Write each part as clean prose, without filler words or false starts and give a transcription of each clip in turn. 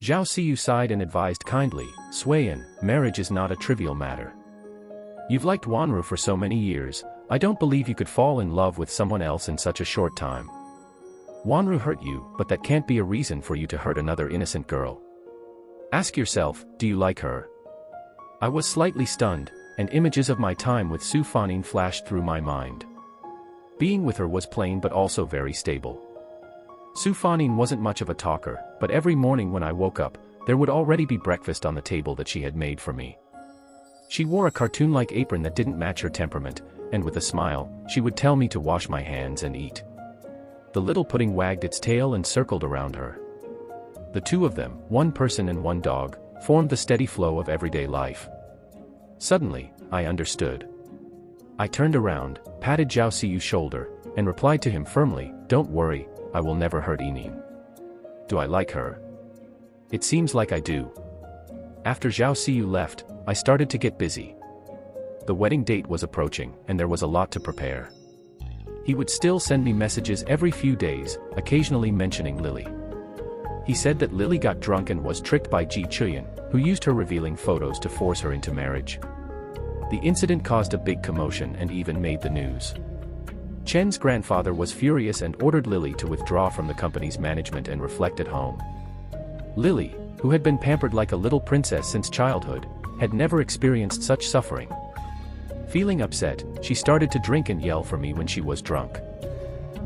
Zhao Siyu sighed and advised kindly, Suiyan, marriage is not a trivial matter. You've liked Wanru for so many years, I don't believe you could fall in love with someone else in such a short time. Wanru hurt you, but that can't be a reason for you to hurt another innocent girl. Ask yourself, do you like her? I was slightly stunned, and images of my time with Su Fanin flashed through my mind. Being with her was plain but also very stable. Su Fanin wasn't much of a talker, but every morning when I woke up, there would already be breakfast on the table that she had made for me. She wore a cartoon-like apron that didn't match her temperament, and with a smile, she would tell me to wash my hands and eat. The little pudding wagged its tail and circled around her. The two of them, one person and one dog, formed the steady flow of everyday life. Suddenly, I understood. I turned around, patted Zhao Siyu's shoulder, and replied to him firmly, don't worry, I will never hurt Yinin. Do I like her? It seems like I do. After Zhao Siyu left, I started to get busy. The wedding date was approaching, and there was a lot to prepare. He would still send me messages every few days, occasionally mentioning Lily. He said that Lily got drunk and was tricked by Ji Chuyan, who used her revealing photos to force her into marriage. The incident caused a big commotion and even made the news. Chen's grandfather was furious and ordered Lily to withdraw from the company's management and reflect at home. Lily, who had been pampered like a little princess since childhood, had never experienced such suffering. Feeling upset, she started to drink and yell for me when she was drunk.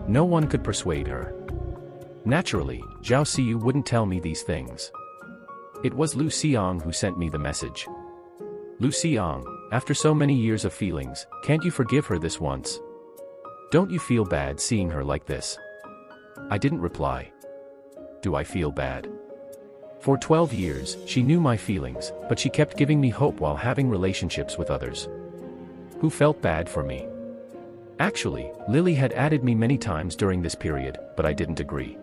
No one could persuade her. Naturally, Zhao Siyu wouldn't tell me these things. It was Lu Xiang who sent me the message. Lu Xiang, after so many years of feelings, can't you forgive her this once? Don't you feel bad seeing her like this? I didn't reply. Do I feel bad? For 12 years, she knew my feelings, but she kept giving me hope while having relationships with others. Who felt bad for me? Actually, Lily had added me many times during this period, but I didn't agree.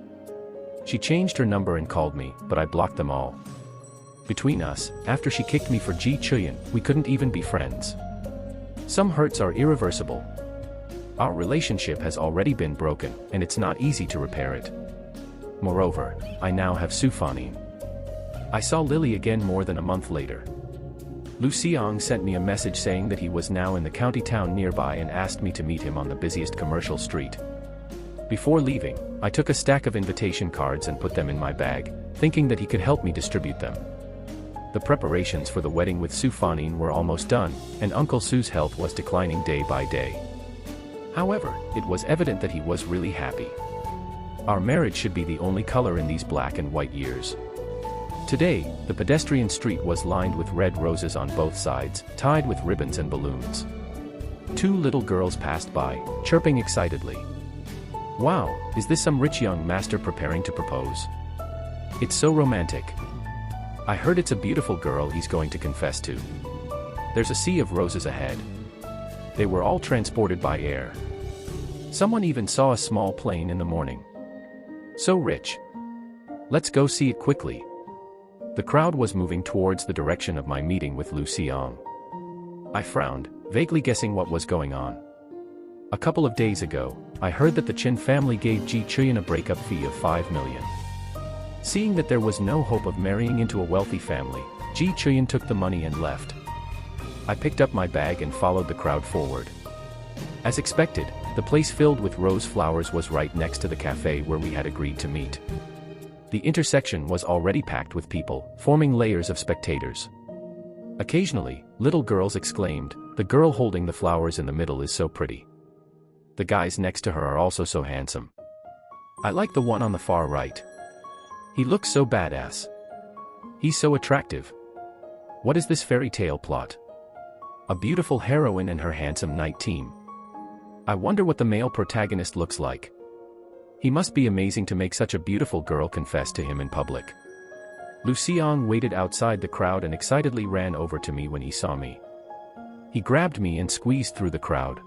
She changed her number and called me, but I blocked them all. Between us, after she kicked me for Ji Chuyan, we couldn't even be friends. Some hurts are irreversible. Our relationship has already been broken, and it's not easy to repair it. Moreover, I now have Su Fanin. I saw Lily again more than a month later. Lu Xiang sent me a message saying that he was now in the county town nearby and asked me to meet him on the busiest commercial street. Before leaving, I took a stack of invitation cards and put them in my bag, thinking that he could help me distribute them. The preparations for the wedding with Su Fanin were almost done, and Uncle Su's health was declining day by day. However, it was evident that he was really happy. Our marriage should be the only color in these black and white years. Today, the pedestrian street was lined with red roses on both sides, tied with ribbons and balloons. Two little girls passed by, chirping excitedly. Wow, is this some rich young master preparing to propose? It's so romantic. I heard it's a beautiful girl he's going to confess to. There's a sea of roses ahead. They were all transported by air. Someone even saw a small plane in the morning. So rich. Let's go see it quickly. The crowd was moving towards the direction of my meeting with Lu Xiang. I frowned, vaguely guessing what was going on. A couple of days ago, I heard that the Chen family gave Ji Chuyan a breakup fee of 5 million. Seeing that there was no hope of marrying into a wealthy family, Ji Chuyan took the money and left. I picked up my bag and followed the crowd forward. As expected, the place filled with rose flowers was right next to the cafe where we had agreed to meet. The intersection was already packed with people, forming layers of spectators. Occasionally, little girls exclaimed, "The girl holding the flowers in the middle is so pretty. The guys next to her are also so handsome. I like the one on the far right. He looks so badass. He's so attractive. What is this fairy tale plot? A beautiful heroine and her handsome knight team. I wonder what the male protagonist looks like. He must be amazing to make such a beautiful girl confess to him in public." Lu Xiang waited outside the crowd and excitedly ran over to me when he saw me. He grabbed me and squeezed through the crowd.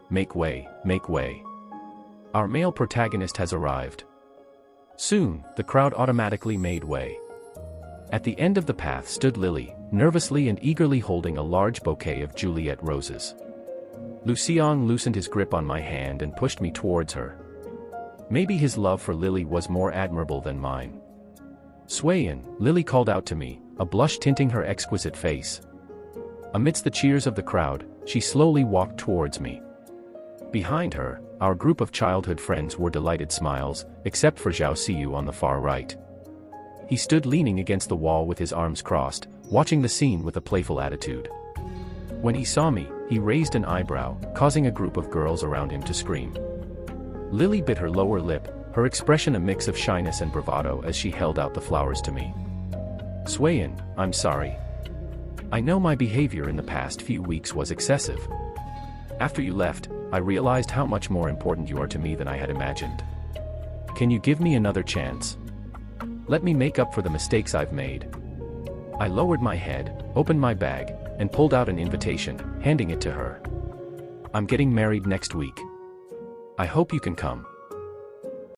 Make way, make way. Our male protagonist has arrived." Soon, the crowd automatically made way. At the end of the path stood Lily, nervously and eagerly holding a large bouquet of Juliet roses. Lu Xiang loosened his grip on my hand and pushed me towards her. Maybe his love for Lily was more admirable than mine. Swayin, Lily called out to me, a blush tinting her exquisite face. Amidst the cheers of the crowd, she slowly walked towards me. Behind her, our group of childhood friends wore delighted smiles, except for Zhao Siyu on the far right. He stood leaning against the wall with his arms crossed, watching the scene with a playful attitude. When he saw me, he raised an eyebrow, causing a group of girls around him to scream. Lily bit her lower lip, her expression a mix of shyness and bravado as she held out the flowers to me. Swayin, I'm sorry. I know my behavior in the past few weeks was excessive. After you left, I realized how much more important you are to me than I had imagined. Can you give me another chance? Let me make up for the mistakes I've made. I lowered my head, opened my bag, and pulled out an invitation, handing it to her. I'm getting married next week. I hope you can come.